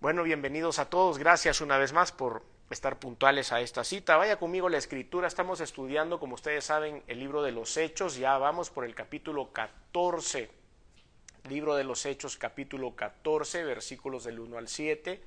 Bueno, bienvenidos a todos. Gracias una vez más por estar puntuales a esta cita. Vaya conmigo la escritura. Estamos estudiando, como ustedes saben, el libro de los Hechos. Ya vamos por el capítulo 14. Libro de los Hechos, capítulo 14, versículos del 1 al 7.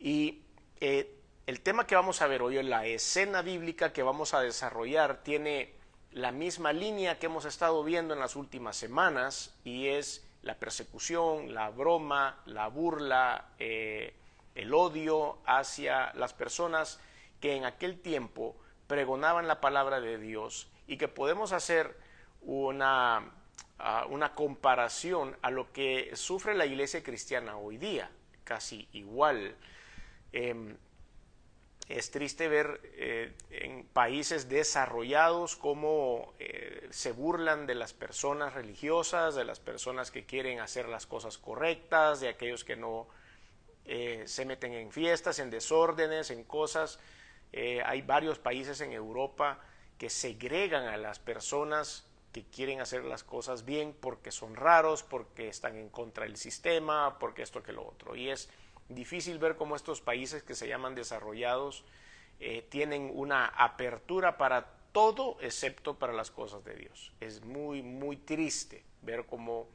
Y el tema que vamos a ver hoy, la escena bíblica que vamos a desarrollar, tiene la misma línea que hemos estado viendo en las últimas semanas, y es la persecución, la broma, la burla, el odio hacia las personas que en aquel tiempo pregonaban la palabra de Dios, y que podemos hacer una comparación a lo que sufre la iglesia cristiana hoy día, casi igual. Es triste ver en países desarrollados cómo se burlan de las personas religiosas, de las personas que quieren hacer las cosas correctas, de aquellos que no se meten en fiestas, en desórdenes, en cosas. Hay varios países en Europa que segregan a las personas que quieren hacer las cosas bien porque son raros, porque están en contra del sistema, porque esto que lo otro. Y es difícil ver cómo estos países que se llaman desarrollados tienen una apertura para todo excepto para las cosas de Dios. Es muy, muy triste ver cómo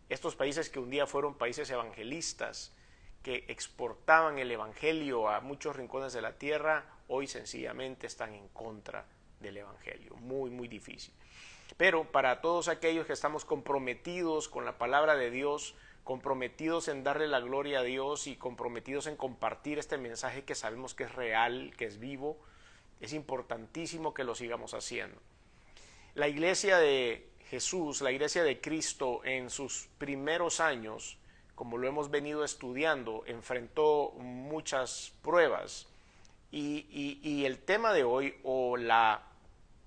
estos países que un día fueron países evangelistas, que exportaban el evangelio a muchos rincones de la tierra, hoy sencillamente están en contra del evangelio. Muy, muy difícil. Pero para todos aquellos que estamos comprometidos con la palabra de Dios, comprometidos en darle la gloria a Dios y comprometidos en compartir este mensaje que sabemos que es real, que es vivo, es importantísimo que lo sigamos haciendo. La iglesia de Jesús, la iglesia de Cristo en sus primeros años, como lo hemos venido estudiando, enfrentó muchas pruebas, y el tema de hoy, o la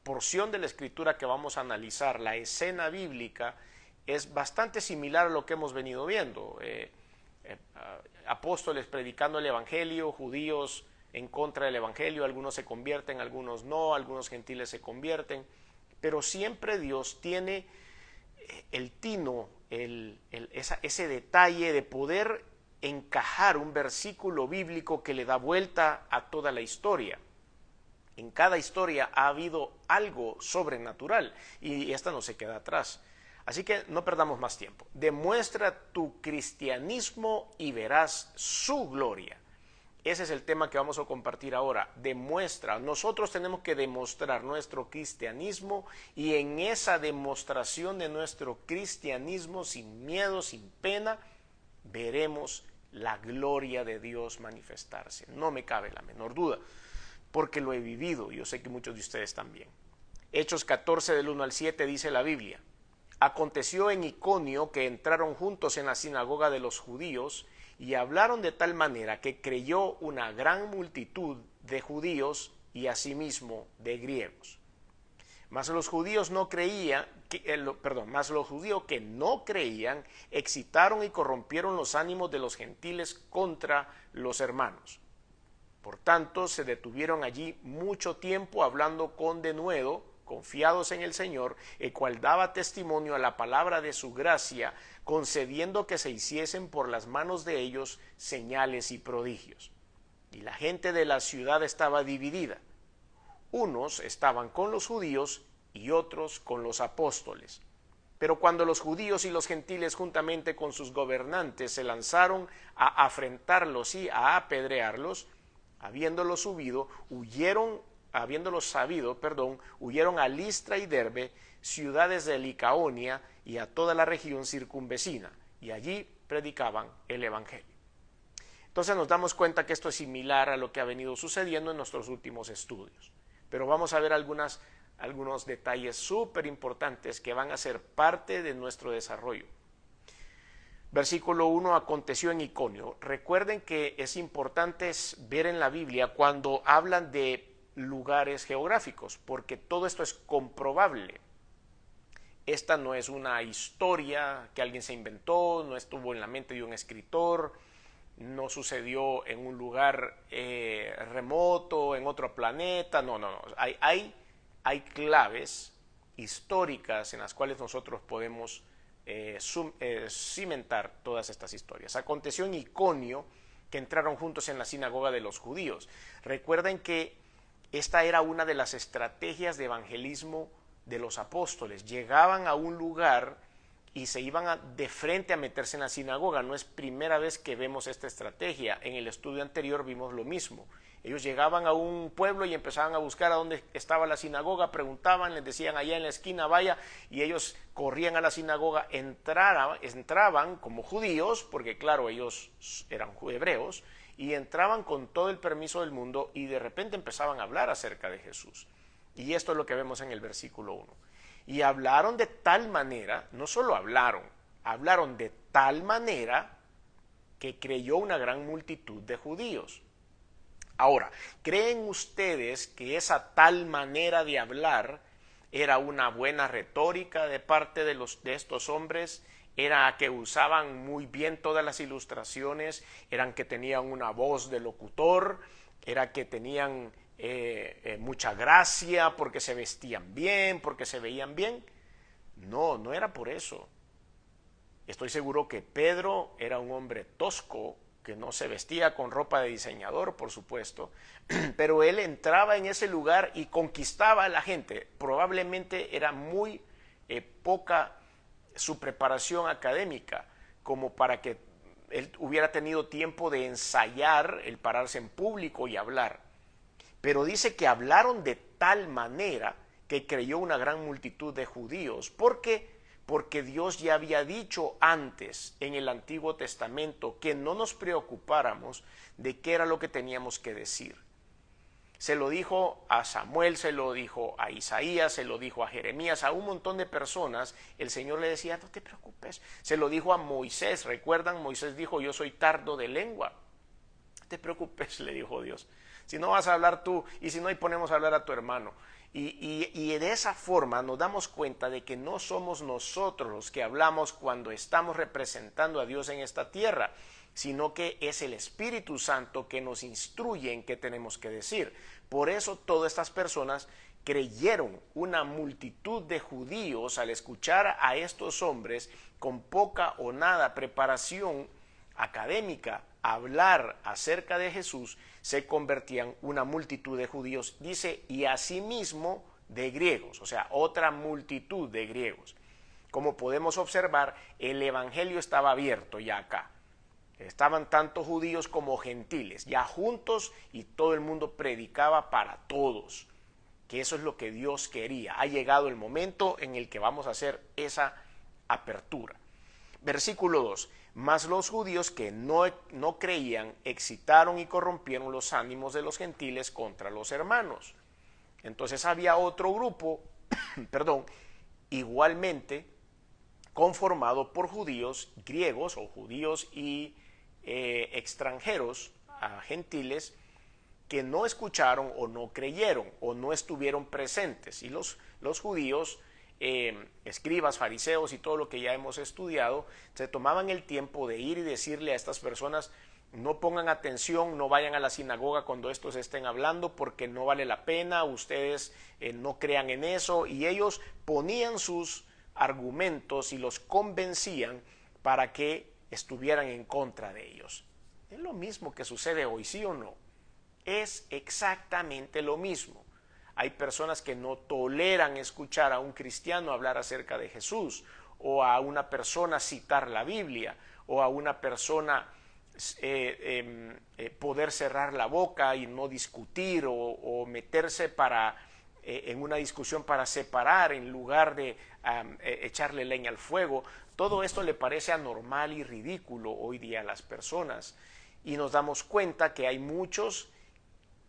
porción de la escritura que vamos a analizar, la escena bíblica, es bastante similar a lo que hemos venido viendo. Apóstoles predicando el evangelio, judíos en contra del evangelio, algunos se convierten, algunos no, algunos gentiles se convierten, pero siempre Dios tiene el tino, ese detalle de poder encajar un versículo bíblico que le da vuelta a toda la historia. En cada historia ha habido algo sobrenatural, y esta no se queda atrás. Así que no perdamos más tiempo. Demuestra tu cristianismo y verás su gloria. Ese es el tema que vamos a compartir ahora. Demuestra. Nosotros tenemos que demostrar nuestro cristianismo, y en esa demostración de nuestro cristianismo, sin miedo, sin pena, veremos la gloria de Dios manifestarse. No me cabe la menor duda, porque lo he vivido, y yo sé que muchos de ustedes también. Hechos 14 del 1 al 7 dice la Biblia: aconteció en Iconio que entraron juntos en la sinagoga de los judíos y hablaron de tal manera que creyó una gran multitud de judíos y asimismo de griegos. Mas los judíos que no creían excitaron y corrompieron los ánimos de los gentiles contra los hermanos. Por tanto, se detuvieron allí mucho tiempo hablando con denuedo, confiados en el Señor, el cual daba testimonio a la palabra de su gracia, concediendo que se hiciesen por las manos de ellos señales y prodigios. Y la gente de la ciudad estaba dividida. Unos estaban con los judíos y otros con los apóstoles. Pero cuando los judíos y los gentiles, juntamente con sus gobernantes, se lanzaron a afrentarlos y a apedrearlos, habiéndolos sabido, huyeron a Listra y Derbe, ciudades de Licaonia, y a toda la región circunvecina, y allí predicaban el evangelio. Entonces nos damos cuenta que esto es similar a lo que ha venido sucediendo en nuestros últimos estudios, pero vamos a ver algunos detalles súper importantes que van a ser parte de nuestro desarrollo. Versículo 1, aconteció en Iconio. Recuerden que es importante ver en la Biblia cuando hablan de lugares geográficos, porque todo esto es comprobable. Esta no es una historia que alguien se inventó, no estuvo en la mente de un escritor, no sucedió en un lugar remoto, en otro planeta, no. Hay claves históricas en las cuales nosotros podemos cimentar todas estas historias. Aconteció en Iconio que entraron juntos en la sinagoga de los judíos. Recuerden que esta era una de las estrategias de evangelismo de los apóstoles. Llegaban a un lugar y se iban de frente a meterse en la sinagoga. No es primera vez que vemos esta estrategia. En el estudio anterior vimos lo mismo. Ellos llegaban a un pueblo y empezaban a buscar a dónde estaba la sinagoga, preguntaban, les decían allá en la esquina vaya, y ellos corrían a la sinagoga, entraban como judíos, porque claro, ellos eran hebreos, y entraban con todo el permiso del mundo y de repente empezaban a hablar acerca de Jesús. Y esto es lo que vemos en el versículo 1. Y hablaron de tal manera, no solo hablaron de tal manera que creyó una gran multitud de judíos. Ahora, ¿creen ustedes que esa tal manera de hablar era una buena retórica de parte de estos hombres? ¿Era que usaban muy bien todas las ilustraciones? ¿Eran que tenían una voz de locutor? ¿Era que tenían mucha gracia porque se vestían bien, porque se veían bien? No, no era por eso. Estoy seguro que Pedro era un hombre tosco, que no se vestía con ropa de diseñador, por supuesto, pero él entraba en ese lugar y conquistaba a la gente. Probablemente era muy poca su preparación académica, como para que él hubiera tenido tiempo de ensayar el pararse en público y hablar. Pero dice que hablaron de tal manera que creyó una gran multitud de judíos. ¿Por qué? Porque Dios ya había dicho antes en el Antiguo Testamento que no nos preocupáramos de qué era lo que teníamos que decir. Se lo dijo a Samuel, se lo dijo a Isaías, se lo dijo a Jeremías, a un montón de personas. El Señor le decía, no te preocupes. Se lo dijo a Moisés, ¿recuerdan? Moisés dijo, yo soy tardo de lengua. No te preocupes, le dijo Dios. Si no vas a hablar tú, y si no, ahí ponemos a hablar a tu hermano. Y de esa forma nos damos cuenta de que no somos nosotros los que hablamos cuando estamos representando a Dios en esta tierra, sino que es el Espíritu Santo que nos instruye en qué tenemos que decir. Por eso todas estas personas creyeron, una multitud de judíos, al escuchar a estos hombres con poca o nada preparación académica, hablar acerca de Jesús, se convertían una multitud de judíos, dice, y asimismo de griegos, o sea, otra multitud de griegos. Como podemos observar, el evangelio estaba abierto ya acá. Estaban tanto judíos como gentiles, ya juntos, y todo el mundo predicaba para todos, que eso es lo que Dios quería. Ha llegado el momento en el que vamos a hacer esa apertura. Versículo 2. Mas los judíos que no creían excitaron y corrompieron los ánimos de los gentiles contra los hermanos. Entonces había otro grupo, igualmente conformado por judíos griegos o judíos y extranjeros, gentiles, que no escucharon o no creyeron o no estuvieron presentes. Y los judíos, escribas, fariseos y todo lo que ya hemos estudiado, se tomaban el tiempo de ir y decirle a estas personas, no pongan atención, no vayan a la sinagoga cuando estos estén hablando porque no vale la pena, ustedes no crean en eso, y ellos ponían sus argumentos y los convencían para que estuvieran en contra de ellos. Es lo mismo que sucede hoy, ¿sí o no? Es exactamente lo mismo. Hay personas que no toleran escuchar a un cristiano hablar acerca de Jesús, o a una persona citar la Biblia, o a una persona poder cerrar la boca y no discutir, o meterse en una discusión para separar en lugar de echarle leña al fuego. Todo esto le parece anormal y ridículo hoy día a las personas, y nos damos cuenta que hay muchos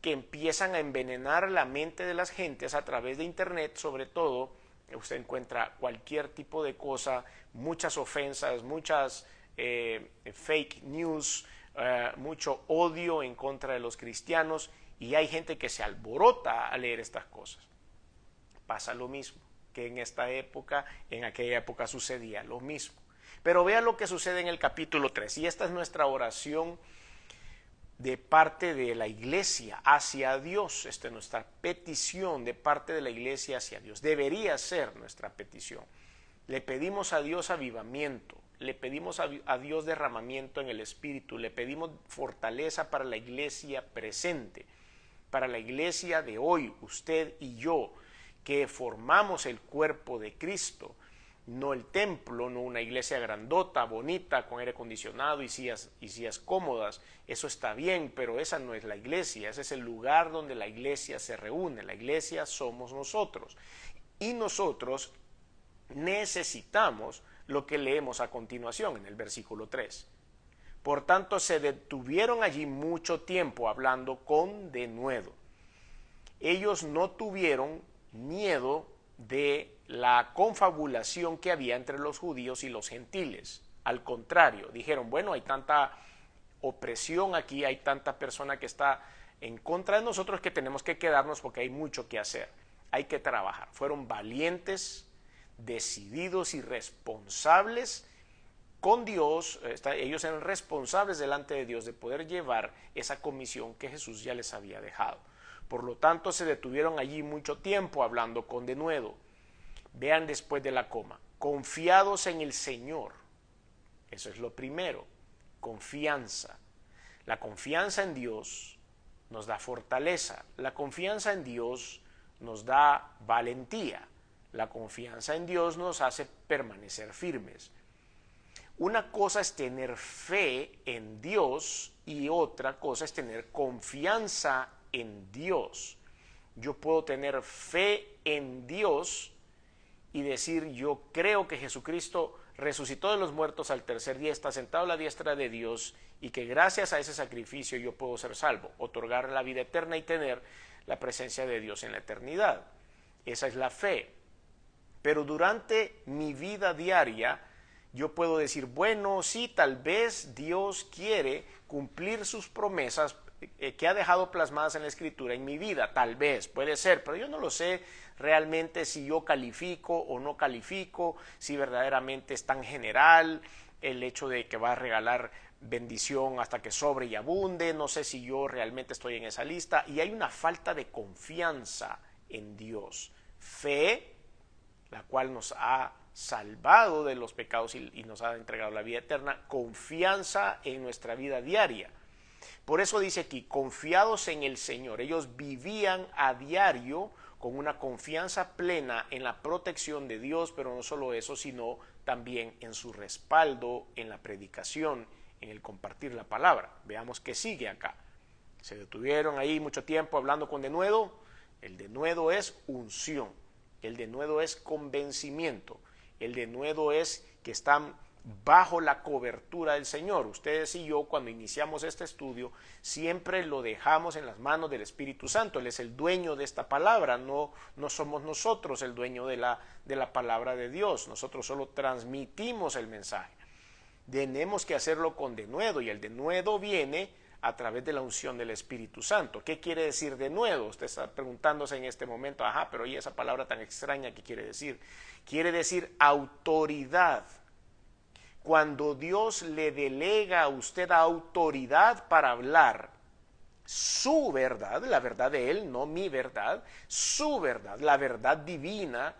que empiezan a envenenar la mente de las gentes a través de internet. Sobre todo, usted encuentra cualquier tipo de cosa, muchas ofensas, muchas fake news, mucho odio en contra de los cristianos, y hay gente que se alborota a leer estas cosas. Pasa lo mismo que en esta época, en aquella época sucedía lo mismo. Pero vea lo que sucede en el capítulo 3, y esta es nuestra oración de parte de la iglesia hacia Dios. Esta es nuestra petición de parte de la iglesia hacia Dios. Debería ser nuestra petición. Le pedimos a Dios avivamiento, le pedimos a Dios derramamiento en el Espíritu, le pedimos fortaleza para la iglesia presente, para la iglesia de hoy, usted y yo, que formamos el cuerpo de Cristo, no el templo, no una iglesia grandota, bonita, con aire acondicionado y sillas cómodas. Eso está bien, pero esa no es la iglesia, ese es el lugar donde la iglesia se reúne. La iglesia somos nosotros. Y nosotros necesitamos lo que leemos a continuación en el versículo 3. Por tanto, se detuvieron allí mucho tiempo hablando con denuedo. Ellos no tuvieron miedo de la confabulación que había entre los judíos y los gentiles. Al contrario, dijeron, bueno, hay tanta opresión aquí, hay tanta persona que está en contra de nosotros que tenemos que quedarnos porque hay mucho que hacer, hay que trabajar. Fueron valientes, decididos y responsables con Dios. Ellos eran responsables delante de Dios de poder llevar esa comisión que Jesús ya les había dejado. Por lo tanto, se detuvieron allí mucho tiempo hablando con denuedo. Vean después de la coma, confiados en el Señor. Eso es lo primero, confianza. La confianza en Dios nos da fortaleza. La confianza en Dios nos da valentía. La confianza en Dios nos hace permanecer firmes. Una cosa es tener fe en Dios y otra cosa es tener confianza en Dios. Yo puedo tener fe en Dios y decir, yo creo que Jesucristo resucitó de los muertos al tercer día, está sentado a la diestra de Dios y que gracias a ese sacrificio yo puedo ser salvo, otorgar la vida eterna y tener la presencia de Dios en la eternidad. Esa es la fe. Pero durante mi vida diaria yo puedo decir, bueno, sí, tal vez Dios quiere cumplir sus promesas que ha dejado plasmadas en la Escritura en mi vida, tal vez, puede ser, pero yo no lo sé realmente si yo califico o no califico, si verdaderamente es tan general el hecho de que va a regalar bendición hasta que sobre y abunde, no sé si yo realmente estoy en esa lista, y hay una falta de confianza en Dios. Fe, la cual nos ha salvado de los pecados y nos ha entregado la vida eterna, confianza en nuestra vida diaria. Por eso dice aquí, confiados en el Señor. Ellos vivían a diario con una confianza plena en la protección de Dios, pero no solo eso, sino también en su respaldo, en la predicación, en el compartir la palabra. Veamos qué sigue acá. Se detuvieron ahí mucho tiempo hablando con denuedo. El denuedo es unción, el denuedo es convencimiento, el denuedo es que están bajo la cobertura del Señor. Ustedes y yo, cuando iniciamos este estudio, siempre lo dejamos en las manos del Espíritu Santo. Él es el dueño de esta palabra, no somos nosotros el dueño de la palabra de Dios. Nosotros solo transmitimos el mensaje. Tenemos que hacerlo con denuedo, y el denuedo viene a través de la unción del Espíritu Santo. ¿Qué quiere decir denuedo? Usted está preguntándose en este momento, pero ¿y esa palabra tan extraña qué quiere decir? Quiere decir autoridad. Cuando Dios le delega a usted autoridad para hablar su verdad, la verdad de Él, no mi verdad, su verdad, la verdad divina,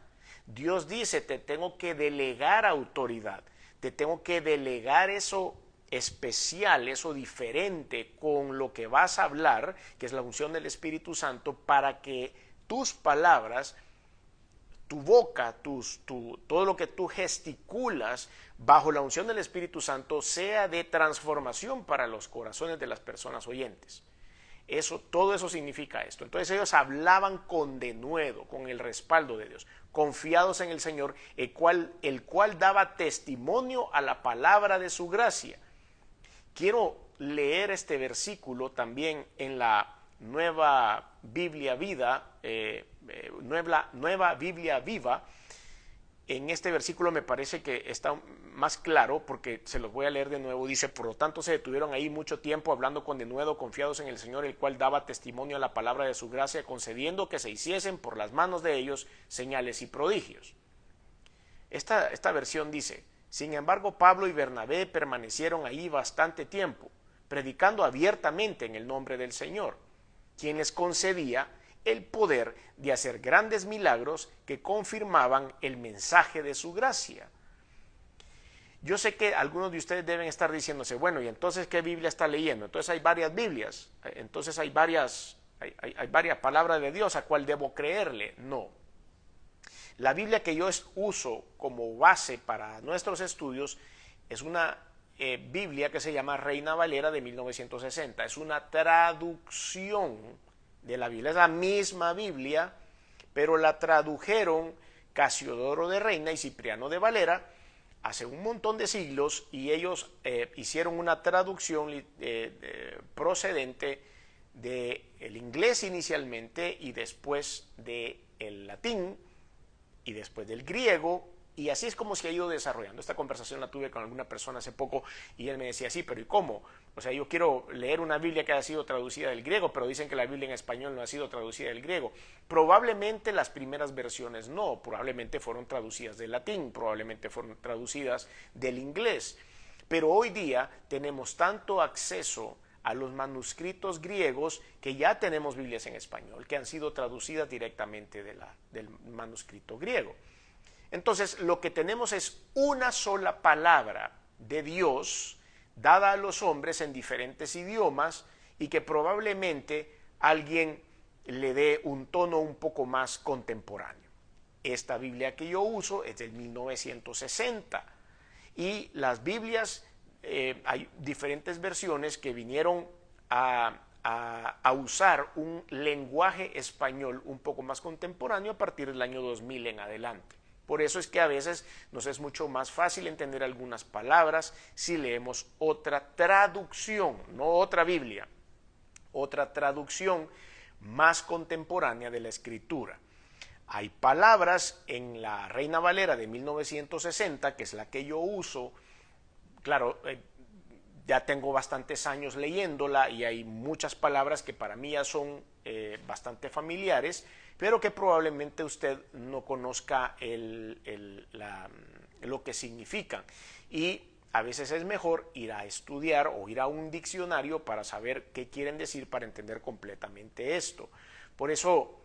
Dios dice, te tengo que delegar autoridad, te tengo que delegar eso especial, eso diferente con lo que vas a hablar, que es la unción del Espíritu Santo, para que tus palabras, tu boca, todo lo que tú gesticulas bajo la unción del Espíritu Santo sea de transformación para los corazones de las personas oyentes. Todo eso significa esto. Entonces ellos hablaban con denuedo, con el respaldo de Dios, confiados en el Señor, el cual daba testimonio a la palabra de su gracia. Quiero leer este versículo también en la Nueva Biblia Vida, Nueva Biblia Viva. En este versículo me parece que está más claro, porque se los voy a leer de nuevo. Dice, por lo tanto se detuvieron ahí mucho tiempo hablando con denuedo, confiados en el Señor, el cual daba testimonio a la palabra de su gracia, concediendo que se hiciesen por las manos de ellos señales y prodigios. Esta versión dice, sin embargo Pablo y Bernabé permanecieron ahí bastante tiempo, predicando abiertamente en el nombre del Señor, quien les concedía el poder de hacer grandes milagros que confirmaban el mensaje de su gracia. Yo sé que algunos de ustedes deben estar diciéndose, bueno, ¿y entonces qué Biblia está leyendo? Entonces hay varias Biblias, entonces hay varias palabras de Dios, ¿a cuál debo creerle? No. La Biblia que yo uso como base para nuestros estudios es una Biblia que se llama Reina Valera de 1960. Es una traducción de la Biblia, es la misma Biblia, pero la tradujeron Casiodoro de Reina y Cipriano de Valera hace un montón de siglos, y ellos hicieron una traducción procedente del inglés inicialmente y después del latín y después del griego, y así es como se ha ido desarrollando. Esta conversación la tuve con alguna persona hace poco y él me decía, sí, pero ¿y cómo? O sea, yo quiero leer una Biblia que haya sido traducida del griego, pero dicen que la Biblia en español no ha sido traducida del griego. Probablemente las primeras versiones no, probablemente fueron traducidas del latín, probablemente fueron traducidas del inglés, pero hoy día tenemos tanto acceso a los manuscritos griegos que ya tenemos Biblias en español que han sido traducidas directamente del manuscrito griego. Entonces, lo que tenemos es una sola palabra de Dios dada a los hombres en diferentes idiomas y que probablemente alguien le dé un tono un poco más contemporáneo. Esta Biblia que yo uso es del 1960 y las Biblias, hay diferentes versiones que vinieron a usar un lenguaje español un poco más contemporáneo a partir del año 2000 en adelante. Por eso es que a veces nos es mucho más fácil entender algunas palabras si leemos otra traducción, no otra Biblia, otra traducción más contemporánea de la Escritura. Hay palabras en la Reina Valera de 1960, que es la que yo uso, claro, ya tengo bastantes años leyéndola y hay muchas palabras que para mí ya son bastante familiares, pero que probablemente usted no conozca lo que significan. Y a veces es mejor ir a estudiar o ir a un diccionario para saber qué quieren decir, para entender completamente esto. Por eso,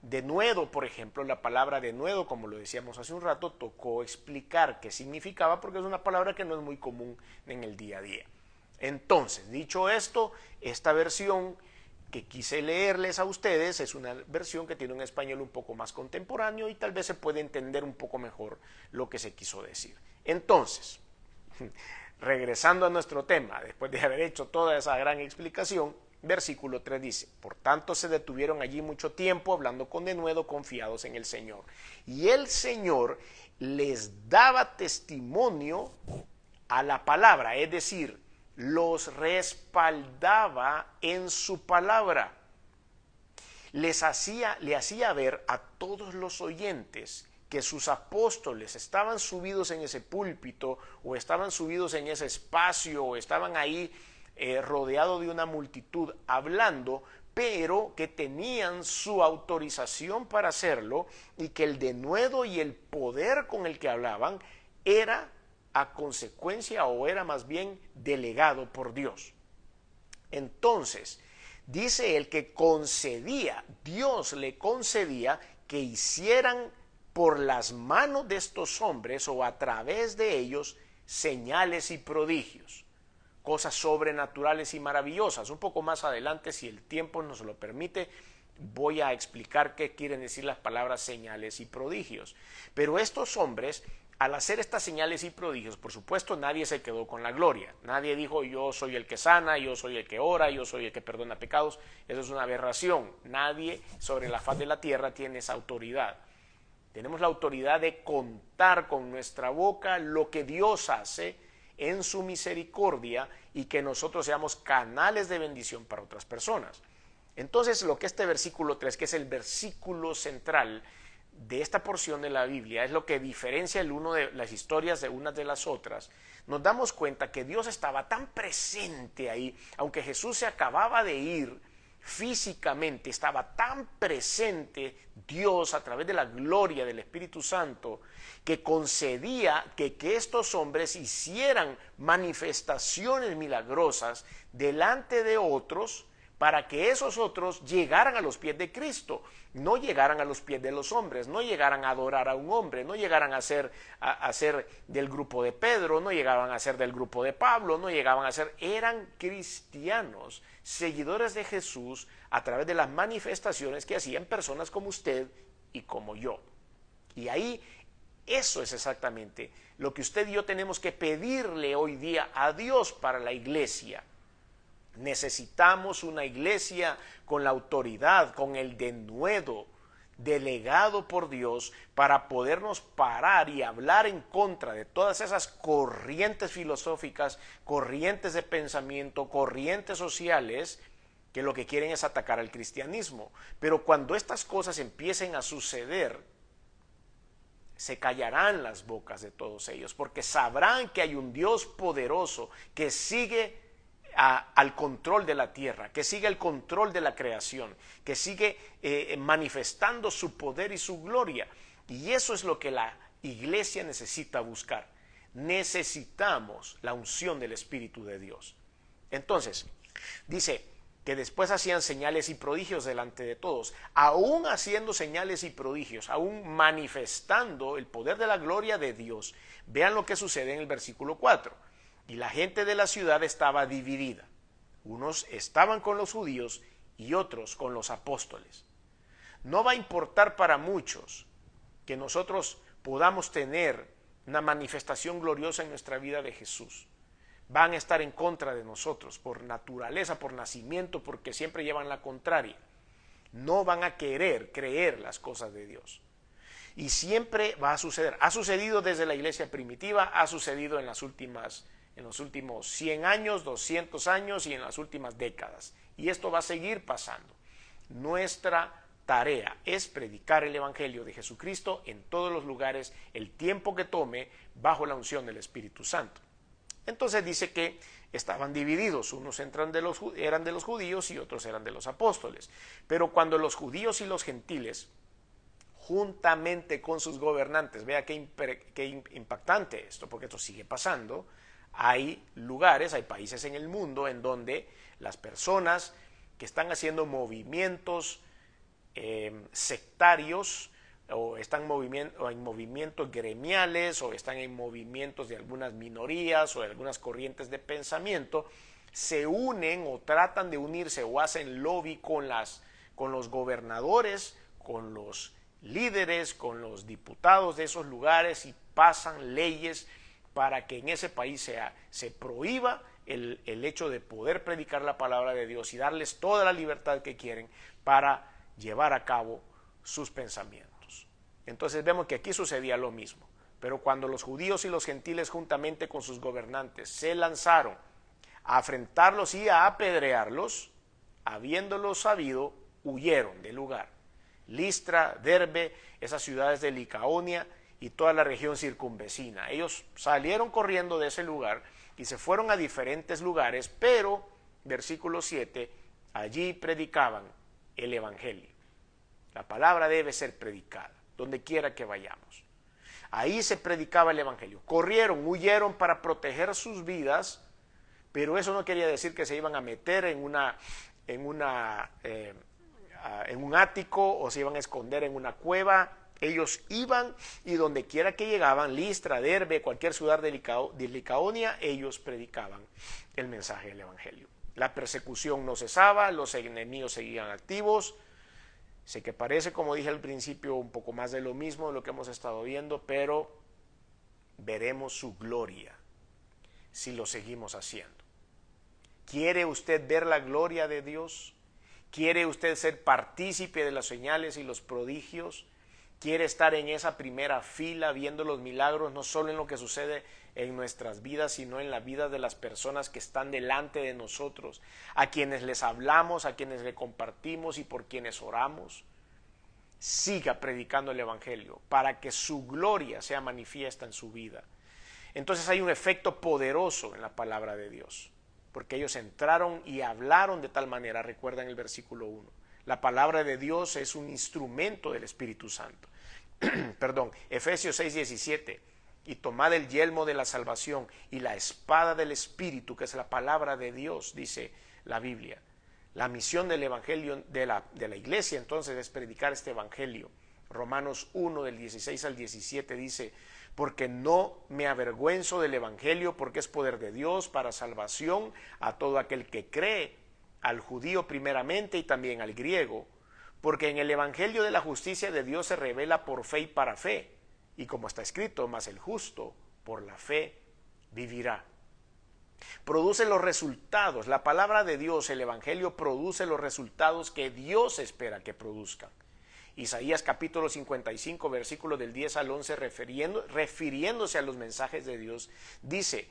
denuedo, por ejemplo, la palabra denuedo, como lo decíamos hace un rato, tocó explicar qué significaba porque es una palabra que no es muy común en el día a día. Entonces, dicho esto, esta versión que quise leerles a ustedes es una versión que tiene un español un poco más contemporáneo y tal vez se puede entender un poco mejor lo que se quiso decir. Entonces, regresando a nuestro tema, después de haber hecho toda esa gran explicación, versículo 3 dice, por tanto se detuvieron allí mucho tiempo hablando con denuedo, confiados en el Señor. Y el Señor les daba testimonio a la palabra, es decir, los respaldaba en su palabra. Le hacía ver a todos los oyentes que sus apóstoles estaban subidos en ese púlpito o estaban subidos en ese espacio o estaban ahí rodeados de una multitud hablando, pero que tenían su autorización para hacerlo y que el denuedo y el poder con el que hablaban era a consecuencia o era más bien delegado por Dios. Entonces, dice él que Dios le concedía que hicieran por las manos de estos hombres o a través de ellos señales y prodigios, cosas sobrenaturales y maravillosas. Un poco más adelante, si el tiempo nos lo permite, voy a explicar qué quieren decir las palabras señales y prodigios. Pero estos hombres, al hacer estas señales y prodigios, por supuesto, nadie se quedó con la gloria. Nadie dijo, yo soy el que sana, yo soy el que ora, yo soy el que perdona pecados. Eso es una aberración. Nadie sobre la faz de la tierra tiene esa autoridad. Tenemos la autoridad de contar con nuestra boca lo que Dios hace en su misericordia y que nosotros seamos canales de bendición para otras personas. Entonces, lo que este versículo 3, que es el versículo central de esta porción de la Biblia, es lo que diferencia el uno de las historias de unas de las otras. Nos damos cuenta que Dios estaba tan presente ahí, aunque Jesús se acababa de ir físicamente, estaba tan presente Dios a través de la gloria del Espíritu Santo, que concedía que estos hombres hicieran manifestaciones milagrosas delante de otros para que esos otros llegaran a los pies de Cristo, no llegaran a los pies de los hombres, no llegaran a adorar a un hombre, no llegaran a ser del grupo de Pedro, no llegaban a ser del grupo de Pablo, no llegaban a ser, eran cristianos, seguidores de Jesús a través de las manifestaciones que hacían personas como usted y como yo. Y ahí eso es exactamente lo que usted y yo tenemos que pedirle hoy día a Dios para la iglesia. Necesitamos una iglesia con la autoridad, con el denuedo delegado por Dios para podernos parar y hablar en contra de todas esas corrientes filosóficas, corrientes de pensamiento, corrientes sociales que lo que quieren es atacar al cristianismo. Pero cuando estas cosas empiecen a suceder, se callarán las bocas de todos ellos, porque sabrán que hay un Dios poderoso que sigue al control de la tierra, que sigue el control de la creación, que sigue manifestando su poder y su gloria. Y eso es lo que la iglesia necesita buscar. Necesitamos la unción del Espíritu de Dios. Entonces, dice que después hacían señales y prodigios delante de todos, aún haciendo señales y prodigios, aún manifestando el poder de la gloria de Dios. Vean lo que sucede en el versículo 4. Y la gente de la ciudad estaba dividida. Unos estaban con los judíos y otros con los apóstoles. No va a importar para muchos que nosotros podamos tener una manifestación gloriosa en nuestra vida de Jesús. Van a estar en contra de nosotros por naturaleza, por nacimiento, porque siempre llevan la contraria. No van a querer creer las cosas de Dios. Y siempre va a suceder. Ha sucedido desde la iglesia primitiva, ha sucedido en los últimos 100 años, 200 años y en las últimas décadas. Y esto va a seguir pasando. Nuestra tarea es predicar el Evangelio de Jesucristo en todos los lugares, el tiempo que tome, bajo la unción del Espíritu Santo. Entonces dice que estaban divididos, unos eran de los judíos y otros eran de los apóstoles. Pero cuando los judíos y los gentiles, juntamente con sus gobernantes, vea qué impactante esto, porque esto sigue pasando. Hay lugares, hay países en el mundo en donde las personas que están haciendo movimientos sectarios o están en movimientos gremiales o están en movimientos de algunas minorías o de algunas corrientes de pensamiento, se unen o tratan de unirse o hacen lobby con los gobernadores, con los líderes, con los diputados de esos lugares y pasan leyes para que en ese país se prohíba el hecho de poder predicar la palabra de Dios y darles toda la libertad que quieren para llevar a cabo sus pensamientos. Entonces vemos que aquí sucedía lo mismo, pero cuando los judíos y los gentiles juntamente con sus gobernantes se lanzaron a afrentarlos y a apedrearlos, habiéndolo sabido, huyeron del lugar. Listra, Derbe, esas ciudades de Licaonia y toda la región circunvecina. Ellos salieron corriendo de ese lugar y se fueron a diferentes lugares, pero, versículo 7, allí predicaban el Evangelio. La palabra debe ser predicada, donde quiera que vayamos. Ahí se predicaba el Evangelio. Corrieron, huyeron para proteger sus vidas, pero eso no quería decir que se iban a meter en un ático o se iban a esconder en una cueva. Ellos iban y donde quiera que llegaban, Listra, Derbe, cualquier ciudad de Licaonia, ellos predicaban el mensaje del Evangelio. La persecución no cesaba, los enemigos seguían activos. Sé que parece, como dije al principio, un poco más de lo mismo de lo que hemos estado viendo, pero veremos su gloria si lo seguimos haciendo. ¿Quiere usted ver la gloria de Dios? ¿Quiere usted ser partícipe de las señales y los prodigios? ¿Quiere estar en esa primera fila viendo los milagros, no solo en lo que sucede en nuestras vidas, sino en la vida de las personas que están delante de nosotros, a quienes les hablamos, a quienes le compartimos y por quienes oramos? Siga predicando el Evangelio para que su gloria sea manifiesta en su vida. Entonces hay un efecto poderoso en la palabra de Dios, porque ellos entraron y hablaron de tal manera. Recuerdan el versículo 1. La palabra de Dios es un instrumento del Espíritu Santo. Perdón, Efesios 6:17. Y tomad el yelmo de la salvación y la espada del Espíritu, que es la palabra de Dios, dice la Biblia. La misión del evangelio de la iglesia entonces es predicar este evangelio. Romanos 1 del 16 al 17 dice: porque no me avergüenzo del evangelio, porque es poder de Dios para salvación a todo aquel que cree, al judío primeramente y también al griego, porque en el evangelio de la justicia de Dios se revela por fe y para fe, y como está escrito: mas el justo por la fe vivirá. Produce los resultados. La palabra de Dios, el evangelio, produce los resultados que Dios espera que produzcan. Isaías capítulo 55, versículos del 10 al 11, refiriéndose a los mensajes de Dios, dice: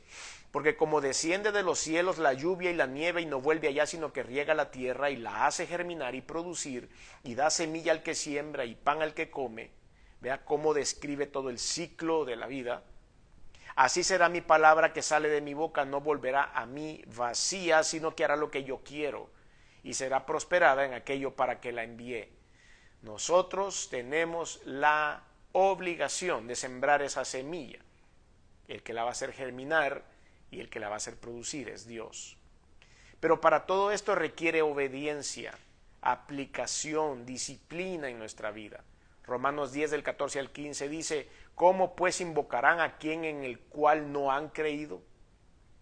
porque como desciende de los cielos la lluvia y la nieve y no vuelve allá, sino que riega la tierra y la hace germinar y producir, y da semilla al que siembra y pan al que come. Vea cómo describe todo el ciclo de la vida. Así será mi palabra que sale de mi boca, no volverá a mí vacía, sino que hará lo que yo quiero, y será prosperada en aquello para que la envié. Nosotros tenemos la obligación de sembrar esa semilla. El que la va a hacer germinar y el que la va a hacer producir es Dios. Pero para todo esto requiere obediencia, aplicación, disciplina en nuestra vida. Romanos 10 del 14 al 15 dice: ¿cómo pues invocarán a quien en el cual no han creído?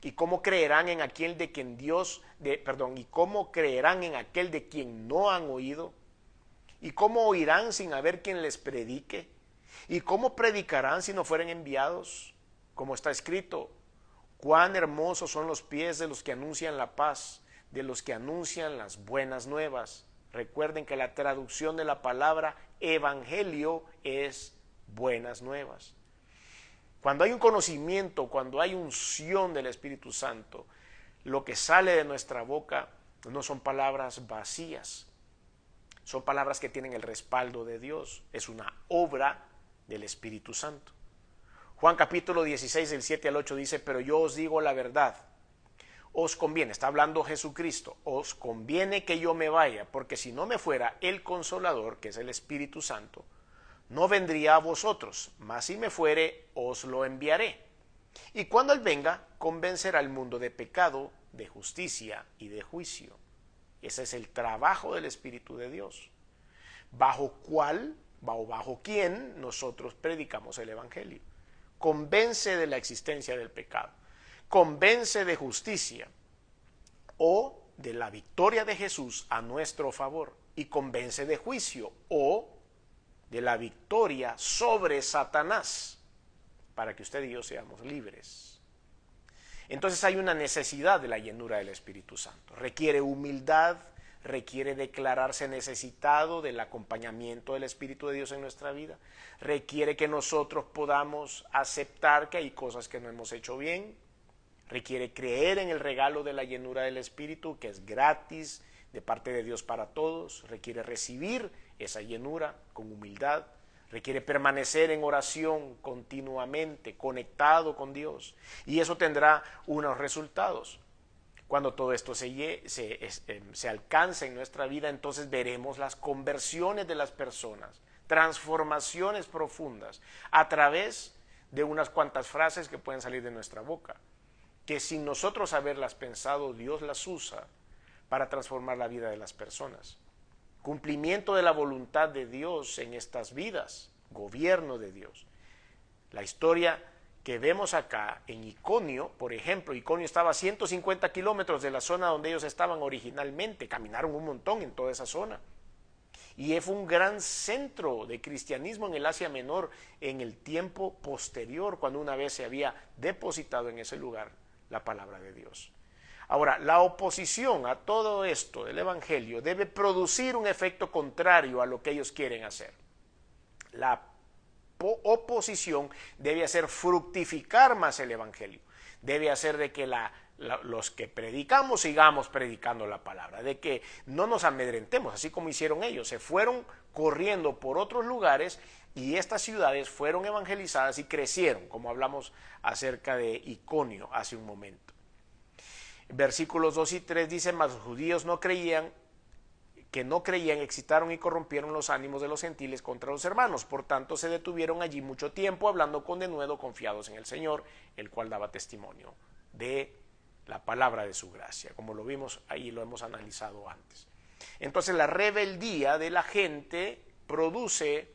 ¿Y cómo creerán en aquel de quien ¿y cómo creerán en aquel de quien no han oído? ¿Y cómo oirán sin haber quien les predique? ¿Y cómo predicarán si no fueren enviados? Como está escrito: cuán hermosos son los pies de los que anuncian la paz, de los que anuncian las buenas nuevas. Recuerden que la traducción de la palabra evangelio es buenas nuevas. Cuando hay un conocimiento, cuando hay unción del Espíritu Santo, lo que sale de nuestra boca no son palabras vacías. Son palabras que tienen el respaldo de Dios. Es una obra del Espíritu Santo. Juan capítulo 16, del 7 al 8 dice: pero yo os digo la verdad. Os conviene, está hablando Jesucristo, os conviene que yo me vaya, porque si no me fuera, el Consolador, que es el Espíritu Santo, no vendría a vosotros, mas si me fuere, os lo enviaré. Y cuando Él venga, convencerá al mundo de pecado, de justicia y de juicio. Ese es el trabajo del Espíritu de Dios, bajo quién nosotros predicamos el Evangelio. Convence de la existencia del pecado, convence de justicia o de la victoria de Jesús a nuestro favor, y convence de juicio o de la victoria sobre Satanás, para que usted y yo seamos libres. Entonces hay una necesidad de la llenura del Espíritu Santo. Requiere humildad, requiere declararse necesitado del acompañamiento del Espíritu de Dios en nuestra vida. Requiere que nosotros podamos aceptar que hay cosas que no hemos hecho bien. Requiere creer en el regalo de la llenura del Espíritu, que es gratis de parte de Dios para todos. Requiere recibir esa llenura con humildad. Requiere permanecer en oración continuamente, conectado con Dios. Y eso tendrá unos resultados. Cuando todo esto se alcance en nuestra vida, entonces veremos las conversiones de las personas, transformaciones profundas, a través de unas cuantas frases que pueden salir de nuestra boca, que sin nosotros haberlas pensado, Dios las usa para transformar la vida de las personas. Cumplimiento de la voluntad de Dios en estas vidas, gobierno de Dios. La historia que vemos acá en Iconio, por ejemplo, Iconio estaba a 150 kilómetros de la zona donde ellos estaban originalmente, caminaron un montón en toda esa zona. Y fue un gran centro de cristianismo en el Asia Menor en el tiempo posterior, cuando una vez se había depositado en ese lugar la palabra de Dios. Ahora, la oposición a todo esto del Evangelio debe producir un efecto contrario a lo que ellos quieren hacer. La oposición debe hacer fructificar más el Evangelio. Debe hacer de que los que predicamos sigamos predicando la palabra, de que no nos amedrentemos, así como hicieron ellos. Se fueron corriendo por otros lugares y estas ciudades fueron evangelizadas y crecieron, como hablamos acerca de Iconio hace un momento. Versículos 2 y 3 dicen: mas los judíos no creían, excitaron y corrompieron los ánimos de los gentiles contra los hermanos. Por tanto, se detuvieron allí mucho tiempo, hablando con denuedo, confiados en el Señor, el cual daba testimonio de la palabra de su gracia, como lo vimos ahí, lo hemos analizado antes. Entonces la rebeldía de la gente produce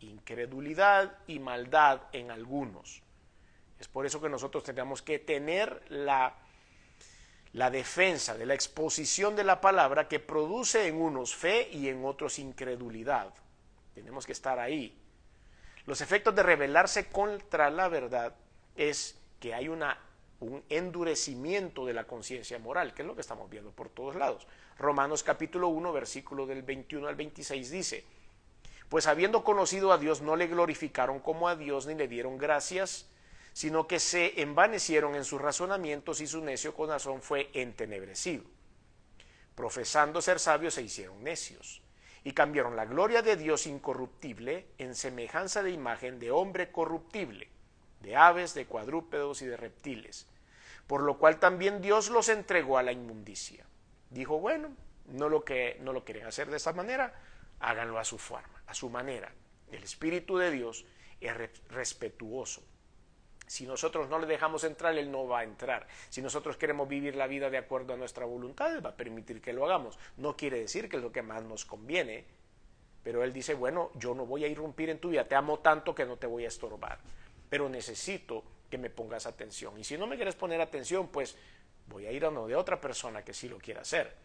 incredulidad y maldad en algunos. Es por eso que nosotros tenemos que tener la defensa de la exposición de la palabra, que produce en unos fe y en otros incredulidad. Tenemos que estar ahí. Los efectos de rebelarse contra la verdad es que hay un endurecimiento de la conciencia moral, que es lo que estamos viendo por todos lados. Romanos capítulo 1, versículo del 21 al 26 dice: pues habiendo conocido a Dios, no le glorificaron como a Dios ni le dieron gracias, sino que se envanecieron en sus razonamientos y su necio corazón fue entenebrecido. Profesando ser sabios se hicieron necios y cambiaron la gloria de Dios incorruptible en semejanza de imagen de hombre corruptible, de aves, de cuadrúpedos y de reptiles, por lo cual también Dios los entregó a la inmundicia. Dijo, bueno, no lo quieren hacer de esta manera, háganlo a su forma, a su manera. El Espíritu de Dios es respetuoso. Si nosotros no le dejamos entrar, Él no va a entrar. Si nosotros queremos vivir la vida de acuerdo a nuestra voluntad, Él va a permitir que lo hagamos. No quiere decir que es lo que más nos conviene, pero Él dice, bueno, yo no voy a irrumpir en tu vida, te amo tanto que no te voy a estorbar, pero necesito que me pongas atención. Y si no me quieres poner atención, pues voy a ir a uno de otra persona que sí lo quiera hacer.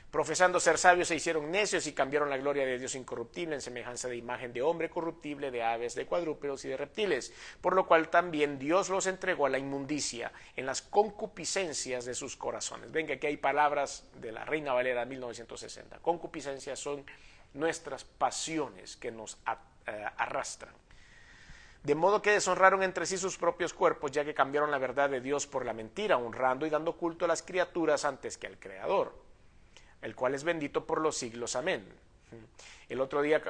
Profesando ser sabios se hicieron necios y cambiaron la gloria de Dios incorruptible en semejanza de imagen de hombre corruptible, de aves, de cuadrúpedos y de reptiles, por lo cual también Dios los entregó a la inmundicia en las concupiscencias de sus corazones. Ven que aquí hay palabras de la Reina Valera 1960. Concupiscencias son nuestras pasiones que nos arrastran. De modo que deshonraron entre sí sus propios cuerpos, ya que cambiaron la verdad de Dios por la mentira, honrando y dando culto a las criaturas antes que al Creador, el cual es bendito por los siglos. Amén. El otro día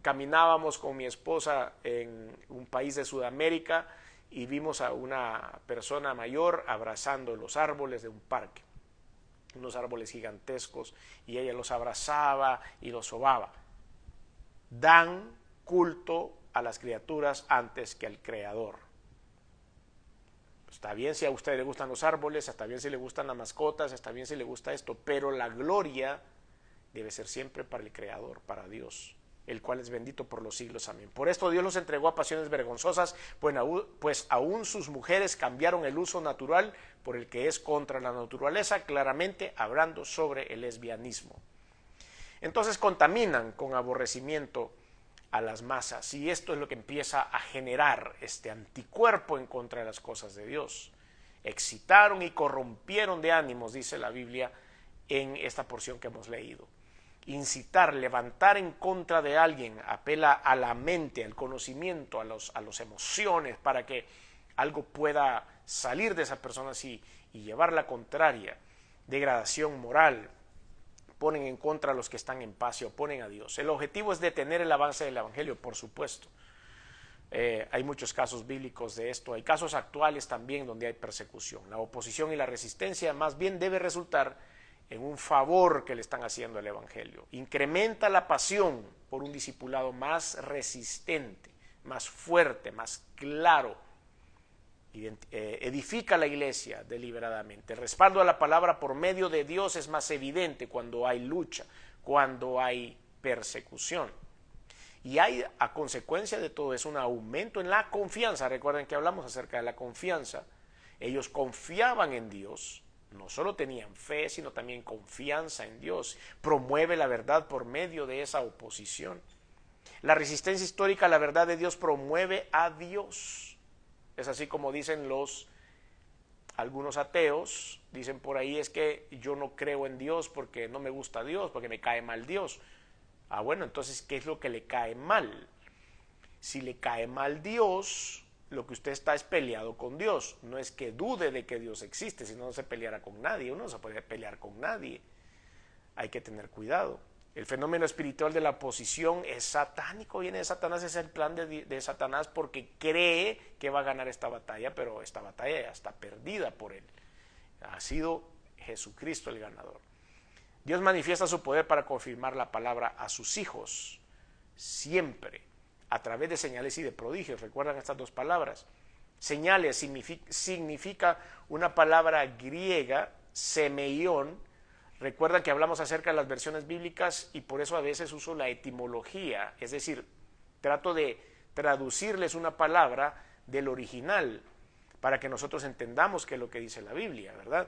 caminábamos con mi esposa en un país de Sudamérica y vimos a una persona mayor abrazando los árboles de un parque, unos árboles gigantescos, y ella los abrazaba y los sobaba. Dan culto a las criaturas antes que al Creador. Está bien si a usted le gustan los árboles, está bien si le gustan las mascotas, está bien si le gusta esto, pero la gloria debe ser siempre para el Creador, para Dios, el cual es bendito por los siglos. Amén. Por esto Dios los entregó a pasiones vergonzosas, pues aún sus mujeres cambiaron el uso natural por el que es contra la naturaleza, claramente hablando sobre el lesbianismo. Entonces contaminan con aborrecimiento a las masas, y esto es lo que empieza a generar este anticuerpo en contra de las cosas de Dios. Excitaron y corrompieron de ánimos, dice la Biblia en esta porción que hemos leído. Incitar, levantar en contra de alguien, apela a la mente, al conocimiento, a las emociones, para que algo pueda salir de esa persona así y llevar la contraria. Degradación moral. Ponen en contra a los que están en paz y oponen a Dios. El objetivo es detener el avance del Evangelio, por supuesto. Hay muchos casos bíblicos de esto. Hay casos actuales también donde hay persecución. La oposición y la resistencia más bien debe resultar en un favor que le están haciendo al Evangelio. Incrementa la pasión por un discipulado más resistente, más fuerte, más claro. Edifica la iglesia deliberadamente. El respaldo a la palabra por medio de Dios es más evidente cuando hay lucha, cuando hay persecución. Y hay, a consecuencia de todo eso, un aumento en la confianza. Recuerden que hablamos acerca de la confianza. Ellos confiaban en Dios, no solo tenían fe, sino también confianza en Dios. Promueve la verdad por medio de esa oposición. La resistencia histórica a la verdad de Dios promueve a Dios. Es así como dicen algunos ateos, dicen por ahí, es que yo no creo en Dios porque no me gusta Dios, porque me cae mal Dios. Ah, bueno, entonces, ¿qué es lo que le cae mal? Si le cae mal Dios, lo que usted está es peleado con Dios. No es que dude de que Dios existe, si no, no se peleara con nadie. Uno no se puede pelear con nadie. Hay que tener cuidado. El fenómeno espiritual de la oposición es satánico, viene de Satanás, es el plan de Satanás, porque cree que va a ganar esta batalla, pero esta batalla ya está perdida por él. Ha sido Jesucristo el ganador. Dios manifiesta su poder para confirmar la palabra a sus hijos, siempre, a través de señales y de prodigios. ¿Recuerdan estas dos palabras? Señales significa una palabra griega, semeión. Recuerda que hablamos acerca de las versiones bíblicas y por eso a veces uso la etimología, es decir, trato de traducirles una palabra del original para que nosotros entendamos qué es lo que dice la Biblia, ¿verdad?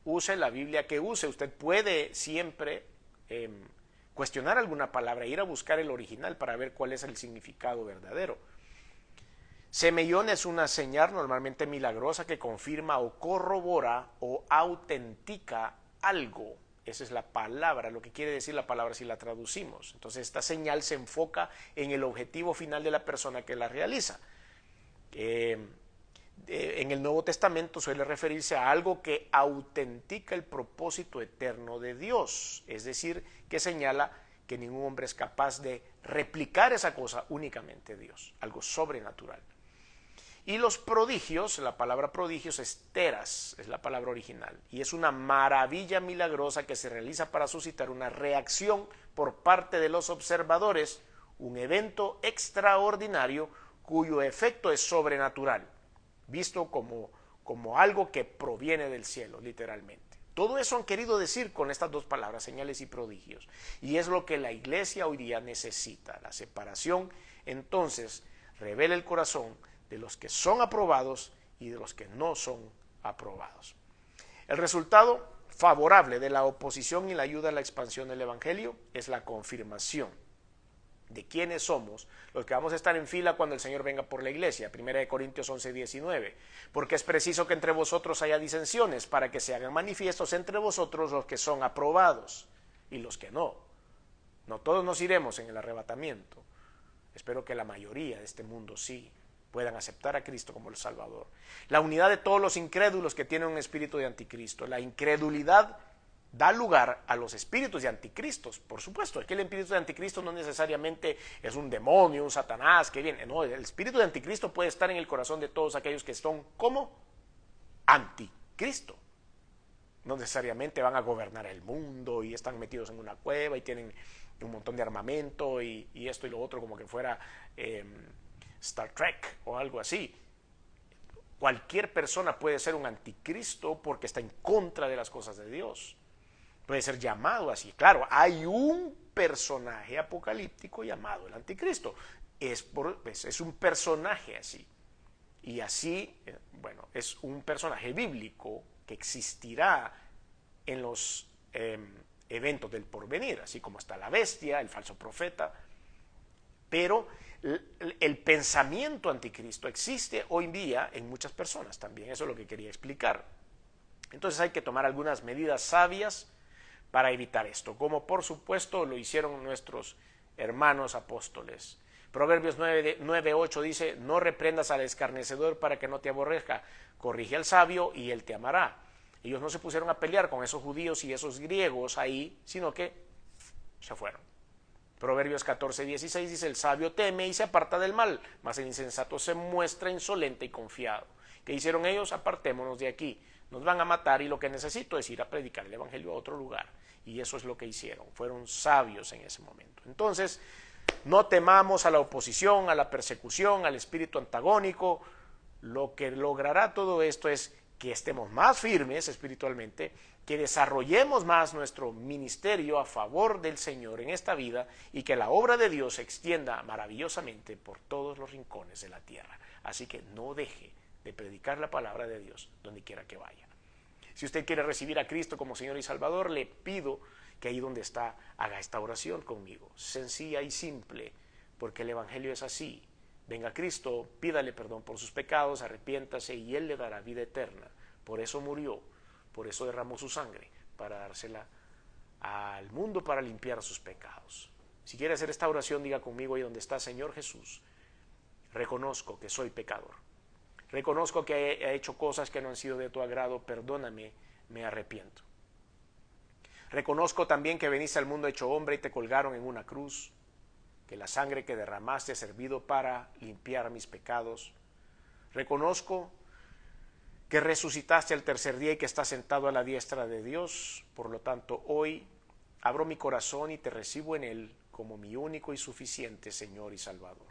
Use la Biblia que use. Usted puede siempre cuestionar alguna palabra, ir a buscar el original para ver cuál es el significado verdadero. Semeión es una señal normalmente milagrosa que confirma o corrobora o autentica algo. Esa es la palabra, lo que quiere decir la palabra si la traducimos. Entonces esta señal se enfoca en el objetivo final de la persona que la realiza. En el Nuevo Testamento suele referirse a algo que autentica el propósito eterno de Dios, es decir, que señala que ningún hombre es capaz de replicar esa cosa, únicamente Dios, algo sobrenatural. Y los prodigios, la palabra prodigios es teras, es la palabra original, y es una maravilla milagrosa que se realiza para suscitar una reacción por parte de los observadores, un evento extraordinario cuyo efecto es sobrenatural, visto como algo que proviene del cielo, literalmente. Todo eso han querido decir con estas dos palabras, señales y prodigios, y es lo que la iglesia hoy día necesita. La separación, entonces, revela el corazón de los que son aprobados y de los que no son aprobados. El resultado favorable de la oposición y la ayuda a la expansión del evangelio es la confirmación de quiénes somos los que vamos a estar en fila cuando el Señor venga por la iglesia. 1 Corintios 11:19, porque es preciso que entre vosotros haya disensiones para que se hagan manifiestos entre vosotros los que son aprobados y los que no. No todos nos iremos en el arrebatamiento. Espero que la mayoría de este mundo sí puedan aceptar a Cristo como el Salvador. La unidad de todos los incrédulos que tienen un espíritu de anticristo. La incredulidad da lugar a los espíritus de anticristos. Por supuesto, es que el espíritu de anticristo no necesariamente es un demonio, un Satanás que viene. No, el espíritu de anticristo puede estar en el corazón de todos aquellos que son como anticristo. No necesariamente van a gobernar el mundo y están metidos en una cueva y tienen un montón de armamento y esto y lo otro como que fuera Star Trek o algo así. Cualquier persona puede ser un anticristo porque está en contra de las cosas de Dios. Puede ser llamado así. Claro, hay un personaje apocalíptico llamado el anticristo. Es un personaje así. Y así, bueno, es un personaje bíblico que existirá en los eventos del porvenir, así como está la bestia, el falso profeta. Pero el pensamiento anticristo existe hoy en día en muchas personas también. Eso es lo que quería explicar. Entonces hay que tomar algunas medidas sabias para evitar esto, como por supuesto lo hicieron nuestros hermanos apóstoles. Proverbios 9:8 dice, no reprendas al escarnecedor para que no te aborrezca, corrige al sabio y él te amará. Ellos no se pusieron a pelear con esos judíos y esos griegos ahí, sino que se fueron. Proverbios 14:16 dice, el sabio teme y se aparta del mal, mas el insensato se muestra insolente y confiado. ¿Qué hicieron ellos? Apartémonos de aquí. Nos van a matar y lo que necesito es ir a predicar el evangelio a otro lugar. Y eso es lo que hicieron. Fueron sabios en ese momento. Entonces, no temamos a la oposición, a la persecución, al espíritu antagónico. Lo que logrará todo esto es que estemos más firmes espiritualmente, que desarrollemos más nuestro ministerio a favor del Señor en esta vida y que la obra de Dios se extienda maravillosamente por todos los rincones de la tierra. Así que no deje de predicar la palabra de Dios donde quiera que vaya. Si usted quiere recibir a Cristo como Señor y Salvador, le pido que ahí donde está haga esta oración conmigo, sencilla y simple, porque el Evangelio es así. Venga a Cristo, pídale perdón por sus pecados, arrepiéntase y Él le dará vida eterna. Por eso murió, por eso derramó su sangre, para dársela al mundo para limpiar sus pecados. Si quiere hacer esta oración, diga conmigo ahí donde está, Señor Jesús, reconozco que soy pecador. Reconozco que he hecho cosas que no han sido de tu agrado, perdóname, me arrepiento. Reconozco también que veniste al mundo hecho hombre y te colgaron en una cruz, que la sangre que derramaste ha servido para limpiar mis pecados. Reconozco que resucitaste al tercer día y que estás sentado a la diestra de Dios. Por lo tanto, hoy abro mi corazón y te recibo en él como mi único y suficiente Señor y Salvador.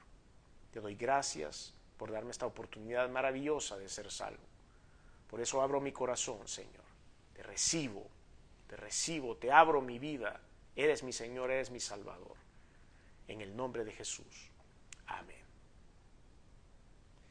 Te doy gracias por darme esta oportunidad maravillosa de ser salvo. Por eso abro mi corazón, Señor. Te recibo, te abro mi vida. Eres mi Señor, eres mi Salvador. En el nombre de Jesús. Amén.